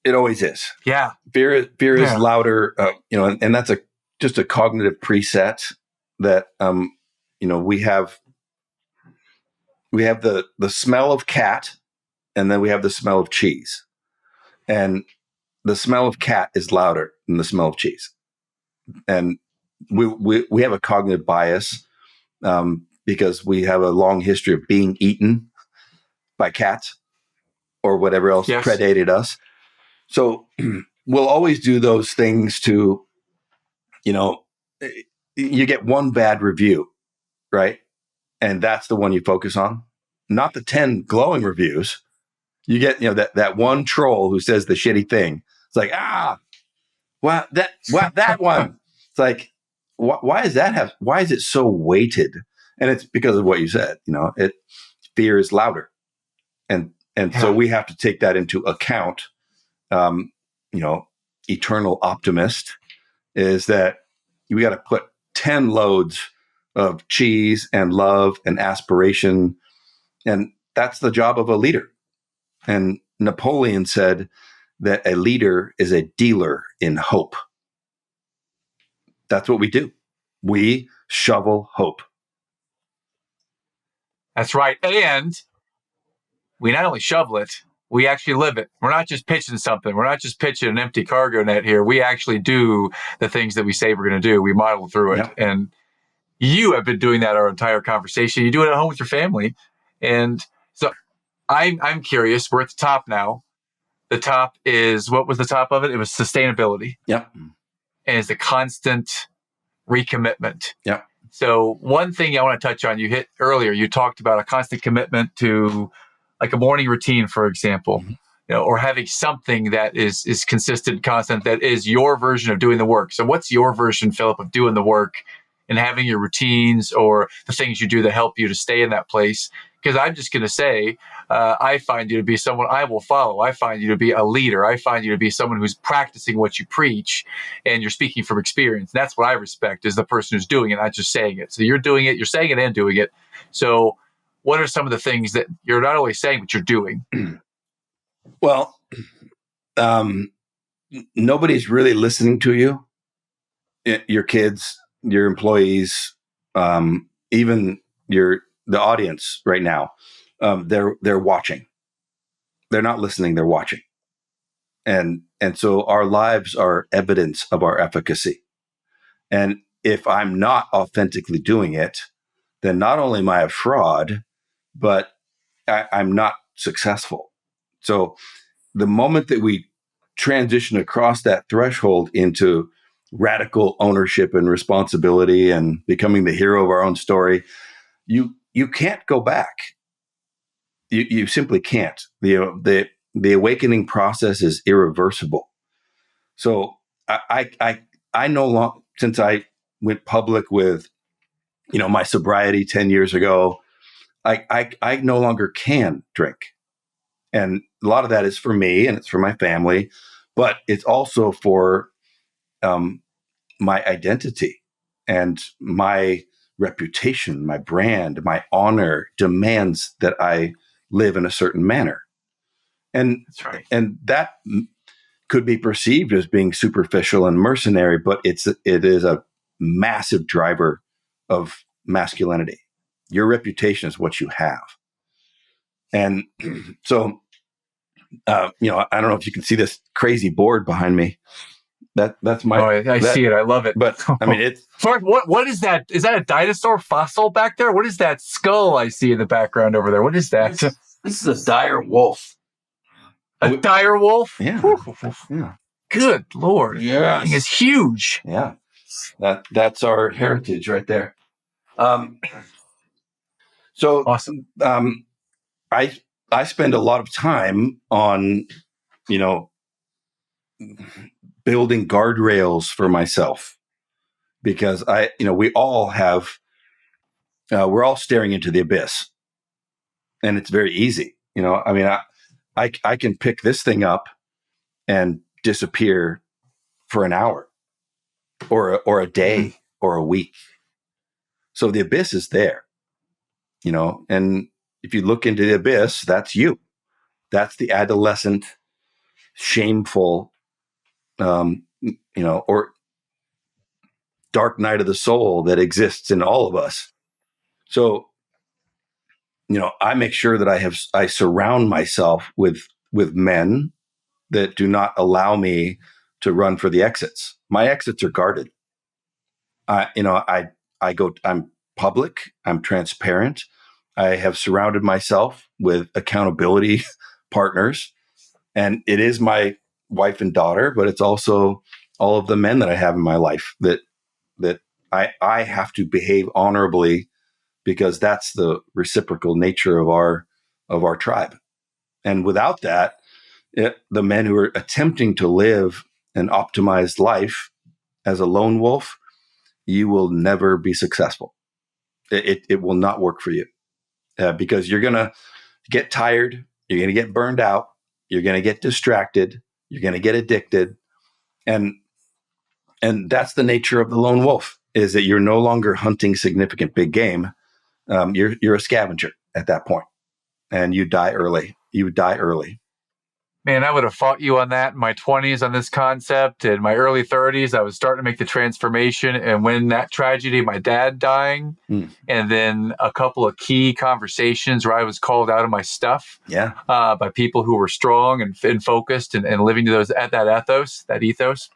It always is. Yeah. Fear is louder, and that's just a cognitive preset that, we have the smell of cat and then we have the smell of cheese. And the smell of cat is louder than the smell of cheese. And we have a cognitive bias because we have a long history of being eaten by cats or whatever else predated us. So we'll always do those things to, you get one bad review, right? And that's the one you focus on, not the 10 glowing reviews. You get, that one troll who says the shitty thing. It's like, that one. It's like, why is it so weighted? And it's because of what you said, fear is louder. And so we have to take that into account. Eternal optimist is that we got to put 10 loads of cheese and love and aspiration. And that's the job of a leader. And Napoleon said, that a leader is a dealer in hope. That's what we do. We shovel hope. That's right. And we not only shovel it, we actually live it. We're not just pitching something. We're not just pitching an empty cargo net here. We actually do the things that we say we're going to do. We model through it. Yep. And you have been doing that our entire conversation. You do it at home with your family. And so I'm curious. We're at the top now. The top is, what was the top of it? It was sustainability. Yep. And it's the constant recommitment. Yep. So one thing I want to touch on, you hit earlier, you talked about a constant commitment to like a morning routine, for example, or having something that is consistent, constant, that is your version of doing the work. So what's your version, Philip, of doing the work and having your routines or the things you do that help you to stay in that place? Because I'm just going to say, I find you to be someone I will follow. I find you to be a leader. I find you to be someone who's practicing what you preach, and you're speaking from experience. And that's what I respect, is the person who's doing it, not just saying it. So you're doing it, you're saying it and doing it. So what are some of the things that you're not only saying, but you're doing? Well, nobody's really listening to you. Your kids, your employees, even the audience right now, they're watching. They're not listening, they're watching. And so our lives are evidence of our efficacy. And if I'm not authentically doing it, then not only am I a fraud, but I'm not successful. So the moment that we transition across that threshold into radical ownership and responsibility and becoming the hero of our own story, you can't go back. You simply can't. The awakening process is irreversible. So I no longer, since I went public with my sobriety 10 years ago, I no longer can drink. And a lot of that is for me and it's for my family, but it's also for my identity and my reputation, my brand, my honor demands that I live in a certain manner. And That's right. And that could be perceived as being superficial and mercenary, but it is a massive driver of masculinity. Your reputation is what you have. And so, I don't know if you can see this crazy board behind me. That's my. Oh, I see it. I love it. But I mean, it's. What is that? Is that a dinosaur fossil back there? What is that skull I see in the background over there? What is that? This is a dire wolf. A dire wolf? Yeah. Yeah. Good Lord. Yeah. It's huge. Yeah. That's our heritage right there. So awesome. I spend a lot of time on, building guardrails for myself, because we all have, we're all staring into the abyss, and it's very easy. I can pick this thing up and disappear for an hour or a day or a week. So the abyss is there, and if you look into the abyss, that's you. That's the adolescent, shameful, or dark night of the soul that exists in all of us. So, I make sure that I surround myself with men that do not allow me to run for the exits. My exits are guarded. I'm public. I'm transparent. I have surrounded myself with accountability partners, and it is my wife and daughter, but it's also all of the men that I have in my life that I have to behave honorably, because that's the reciprocal nature of our tribe. And without that, the men who are attempting to live an optimized life as a lone wolf, you will never be successful. It will not work for you, because you're going to get tired. You're going to get burned out. You're going to get distracted. You're going to get addicted. And that's the nature of the lone wolf, is that you're no longer hunting significant big game. You're a scavenger at that point, and you die early. Man, I would have fought you on that in my 20s on this concept. In my early 30s, I was starting to make the transformation. And when that tragedy, my dad dying, and then a couple of key conversations where I was called out of my stuff by people who were strong and focused and living to those at that ethos.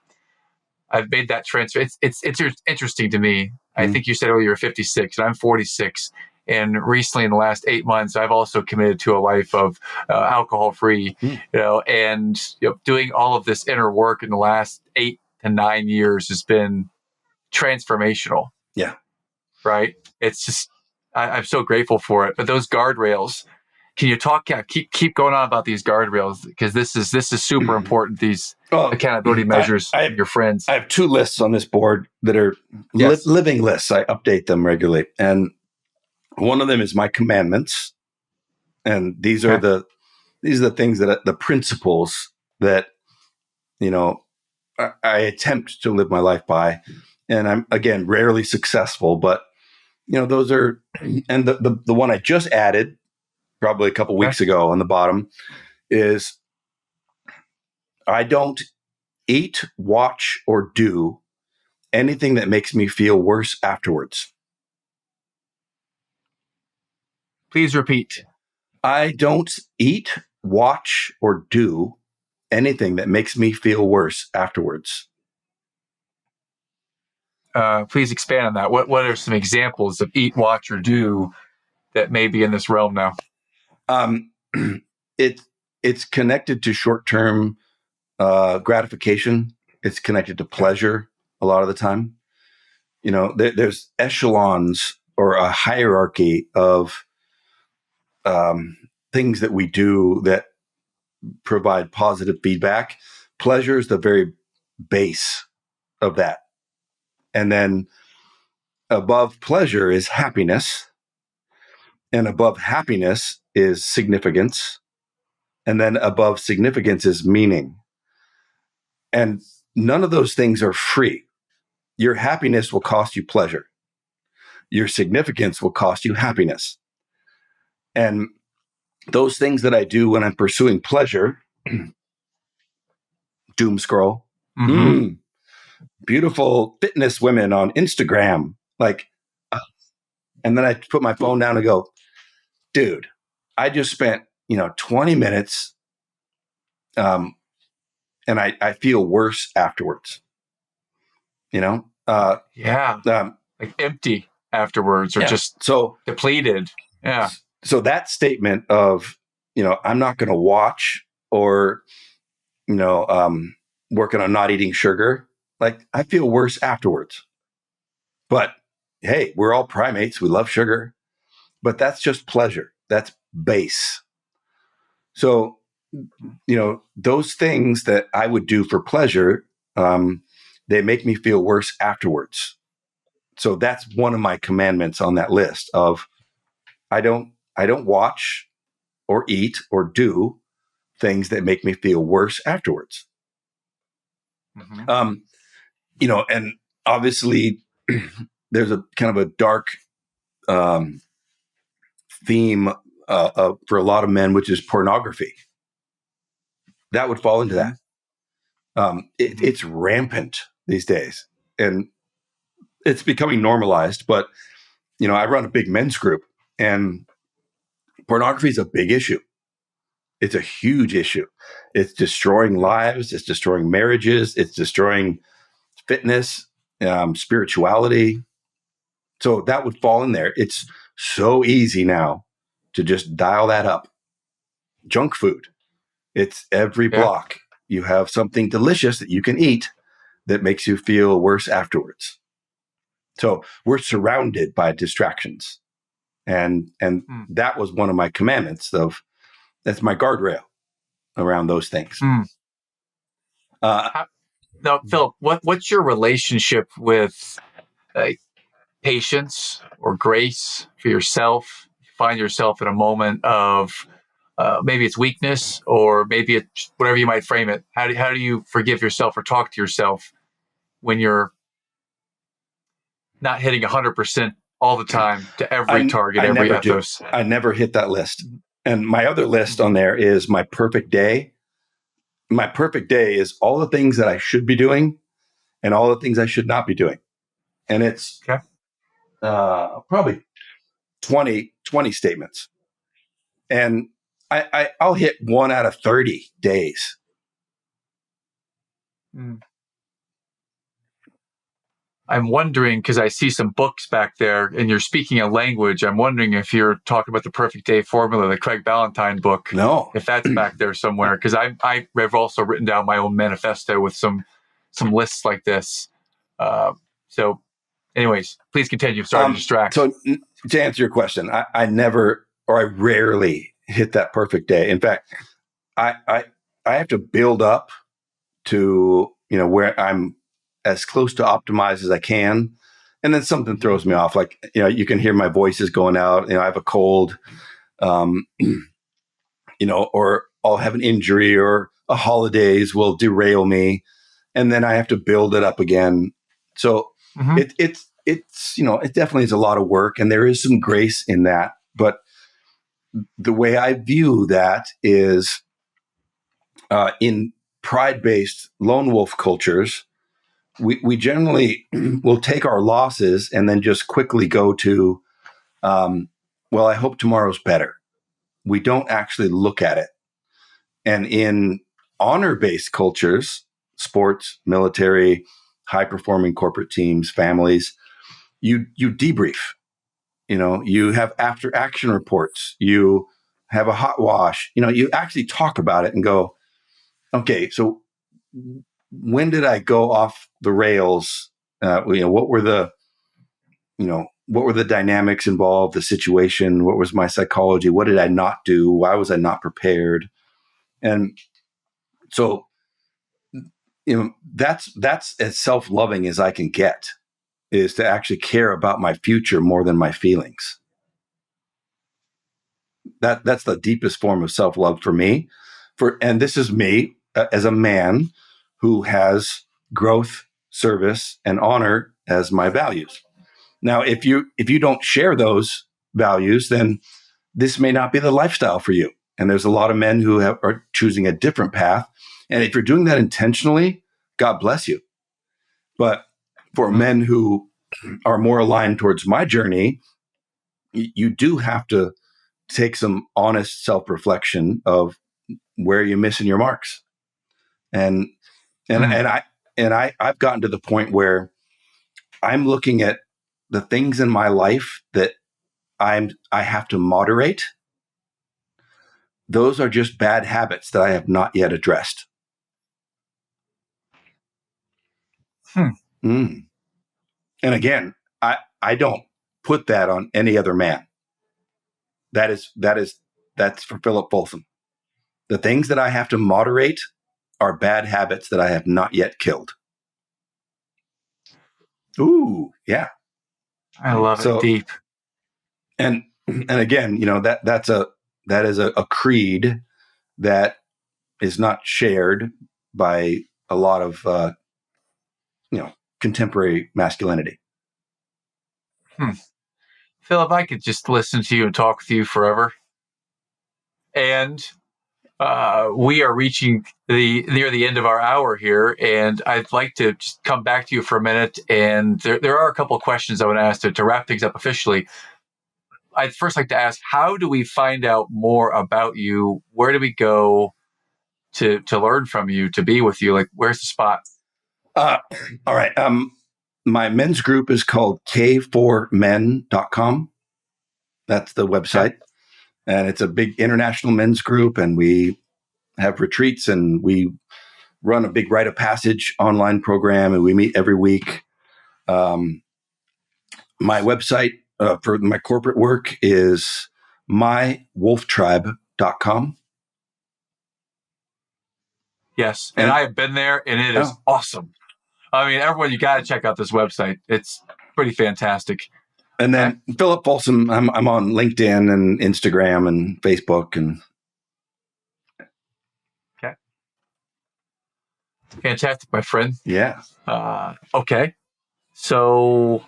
I've made that transfer. It's interesting to me. I think you said earlier you're 56 and I'm 46. And recently, in the last 8 months, I've also committed to a life of alcohol-free, and doing all of this inner work in the last 8 to 9 years has been transformational. Yeah. Right. It's just, I'm so grateful for it. But those guardrails, can you talk? Keep going on about these guardrails, because this is super important. These accountability measures of your friends. I have 2 lists on this board that are living lists. I update them regularly, and one of them is my commandments, and these are the things that the principles that I attempt to live my life by, and I'm again rarely successful, but those are, and the one I just added probably a couple weeks ago on the bottom is I don't eat, watch, or do anything that makes me feel worse afterwards. Please repeat. I don't eat, watch, or do anything that makes me feel worse afterwards. Please expand on that. What are some examples of eat, watch, or do that may be in this realm now? It's connected to short-term gratification. It's connected to pleasure a lot of the time. There's echelons or a hierarchy of things that we do that provide positive feedback. Pleasure is the very base of that. And then above pleasure is happiness. And above happiness is significance. And then above significance is meaning. And none of those things are free. Your happiness will cost you pleasure. Your significance will cost you happiness. And those things that I do when I'm pursuing pleasure, doom scroll, beautiful fitness women on Instagram, and then I put my phone down and go, dude, I just spent 20 minutes, and I feel worse afterwards. Like empty afterwards, or just so depleted. Yeah. So that statement of, I'm not going to watch or, working on not eating sugar, I feel worse afterwards. But hey, we're all primates. We love sugar, but that's just pleasure. That's base. So, those things that I would do for pleasure, they make me feel worse afterwards. So that's one of my commandments on that list of I don't watch or eat or do things that make me feel worse afterwards. And obviously there's a kind of a dark theme for a lot of men, which is pornography. That would fall into that. It's rampant these days, and it's becoming normalized. But I run a big men's group, and pornography is a big issue. It's a huge issue. It's destroying lives. It's destroying marriages. It's destroying fitness, spirituality. So that would fall in there. It's so easy now to just dial that up. Junk food. It's every block. You have something delicious that you can eat that makes you feel worse afterwards. So we're surrounded by distractions. And that was one of my commandments that's my guardrail around those things. Now, Philip, what's your relationship with patience or grace for yourself? You find yourself in a moment of maybe it's weakness, or maybe it's whatever you might frame it. How do you forgive yourself or talk to yourself when you're not hitting 100% all the time to every target, every ethos? I never hit that list. And my other list on there is my perfect day. my perfect day is all the things that I should be doing and all the things I should not be doing. And it's probably 20 statements. And I'll hit 1 out of 30 days. I'm wondering, because I see some books back there and you're speaking a language, I'm wondering if you're talking about the perfect day formula, the Craig Ballantyne book. No. If that's back there somewhere, because I've also written down my own manifesto with some lists like this. So anyways, please continue. Sorry to distract. So to answer your question, I never, or I rarely hit that perfect day. In fact, I have to build up to, where I'm as close to optimized as I can. And then something throws me off. Like, you can hear my voice is going out. I have a cold, or I'll have an injury, or a holidays will derail me. And then I have to build it up again. So it's, it definitely is a lot of work, and there is some grace in that. But the way I view that is in pride-based lone wolf cultures, we generally will take our losses and then just quickly go to, well, I hope tomorrow's better. We don't actually look at it. And in honor-based cultures, sports, military, high-performing corporate teams, families, you debrief. You have after action reports. You have a hot wash. You actually talk about it and go, okay, so when did I go off the rails? What were the dynamics involved, the situation? What was my psychology? What did I not do? Why was I not prepared? And so, that's as self-loving as I can get, is to actually care about my future more than my feelings. That's the deepest form of self-love for me. And this is me as a man who has growth, service, and honor as my values. Now, if you don't share those values, then this may not be the lifestyle for you. And there's a lot of men who are choosing a different path. And if you're doing that intentionally, God bless you. But for men who are more aligned towards my journey, you do have to take some honest self-reflection of where you're missing your marks. And I've gotten to the point where I'm looking at the things in my life that I have to moderate. Those are just bad habits that I have not yet addressed. And again, I don't put that on any other man. That's for Philip Folsom. The things that I have to moderate are bad habits that I have not yet killed. Ooh, yeah. I love it deep. And again, that is a creed that is not shared by a lot of contemporary masculinity. Philip, I could just listen to you and talk with you forever. And we are reaching near the end of our hour here, and I'd like to just come back to you for a minute. And there are a couple of questions I want to ask to wrap things up officially. I'd first like to ask, how do we find out more about you? Where do we go to learn from you, to be with you? Like, where's the spot? All right. My men's group is called k4men.com. That's the website. Okay. And it's a big international men's group, and we have retreats, and we run a big rite of passage online program, and we meet every week. My website for my corporate work is mywolftribe.com. Yes, and I have been there, and it is awesome. I mean, everyone, you got to check out this website. It's pretty fantastic. And then Philip Folsom, I'm on LinkedIn and Instagram and Facebook. And okay, fantastic, my friend. Yeah. Okay, so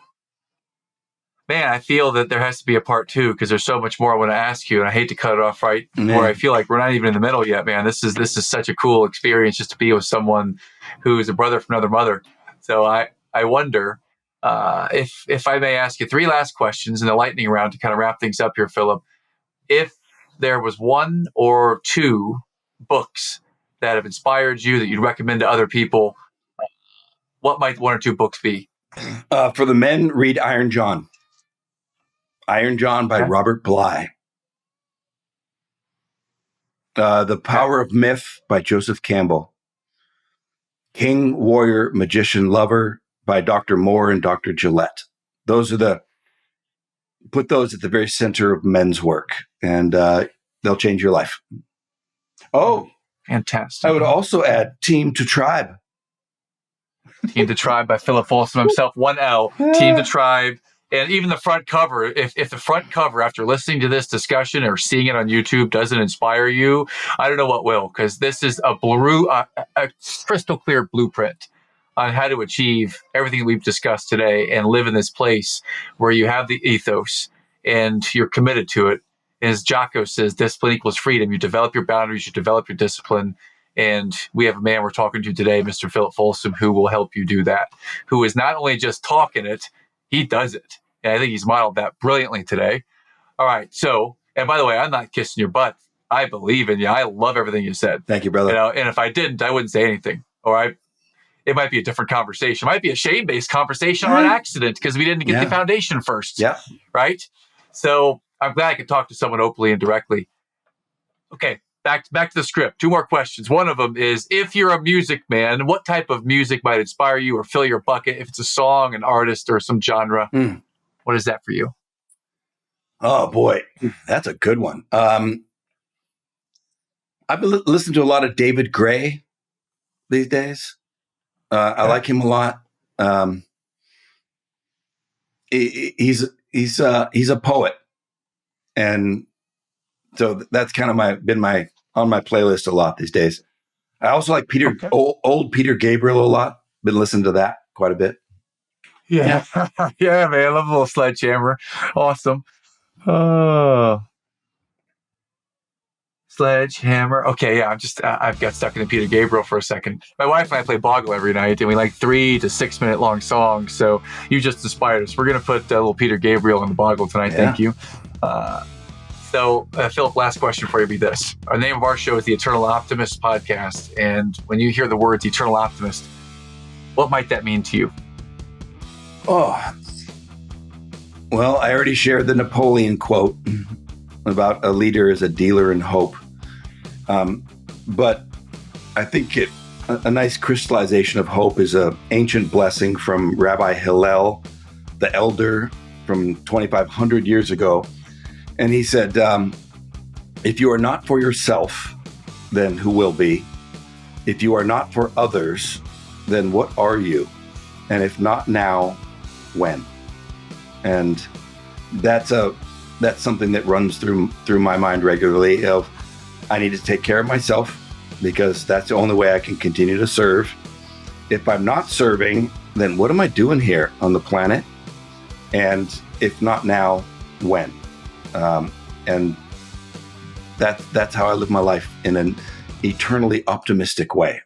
man, I feel that there has to be a part 2 because there's so much more I want to ask you, and I hate to cut it off right where I feel like we're not even in the middle yet, man. This is such a cool experience just to be with someone who is a brother from another mother. So I wonder if I may ask you 3 last questions in the lightning round to kind of wrap things up here, Philip. If there was 1 or 2 books that have inspired you that you'd recommend to other people, what might 1 or 2 books be? For the men, read Iron John. Iron John by Robert Bly. The Power of Myth by Joseph Campbell. King, Warrior, Magician, Lover by Dr. Moore and Dr. Gillette. Put those at the very center of men's work, and they'll change your life. Oh, fantastic. I would also add Team to Tribe. Team to Tribe by Philip Folsom himself, 1L. Team to Tribe. And even the front cover, if the front cover, after listening to this discussion or seeing it on YouTube, doesn't inspire you, I don't know what will, because this is a crystal clear blueprint on how to achieve everything we've discussed today and live in this place where you have the ethos and you're committed to it. And as Jocko says, discipline equals freedom. You develop your boundaries, you develop your discipline. And we have a man we're talking to today, Mr. Philip Folsom, who will help you do that, who is not only just talking it, he does it. And I think he's modeled that brilliantly today. All right. So, and by the way, I'm not kissing your butt. I believe in you. I love everything you said. Thank you, brother. You know, and if I didn't, I wouldn't say anything. All right. It might be a different conversation. It might be a shame-based conversation on accident because we didn't get the foundation first. Yeah. Right. So I'm glad I could talk to someone openly and directly. Okay. Back to the script. 2 more questions. One of them is, if you're a music man, what type of music might inspire you or fill your bucket? If it's a song, an artist, or some genre, what is that for you? Oh, boy. That's a good one. I've been listening to a lot of David Gray these days. I like him a lot. He's a poet. And so that's kind of been on my playlist a lot these days. I also like old Peter Gabriel a lot. Been listening to that quite a bit. Yeah. Yeah, man. I love a little Sledgehammer. Awesome. Sledgehammer. Okay, yeah. I've got stuck in Peter Gabriel for a second. My wife and I play Boggle every night, and we like 3 to 6 minute long songs. So you just inspired us. We're going to put a little Peter Gabriel in the Boggle tonight. Yeah. Thank you. So, Philip, last question for you be this. Our name of our show is the Eternal Optimist Podcast. And when you hear the words Eternal Optimist, what might that mean to you? Oh, well, I already shared the Napoleon quote about a leader as a dealer in hope. But I think a nice crystallization of hope is an ancient blessing from Rabbi Hillel, the elder from 2,500 years ago. And he said, if you are not for yourself, then who will be? If you are not for others, then what are you? And if not now, when? And that's something that runs through my mind regularly of I need to take care of myself because that's the only way I can continue to serve. If I'm not serving, then what am I doing here on the planet? And if not now, when? And that's how I live my life in an eternally optimistic way.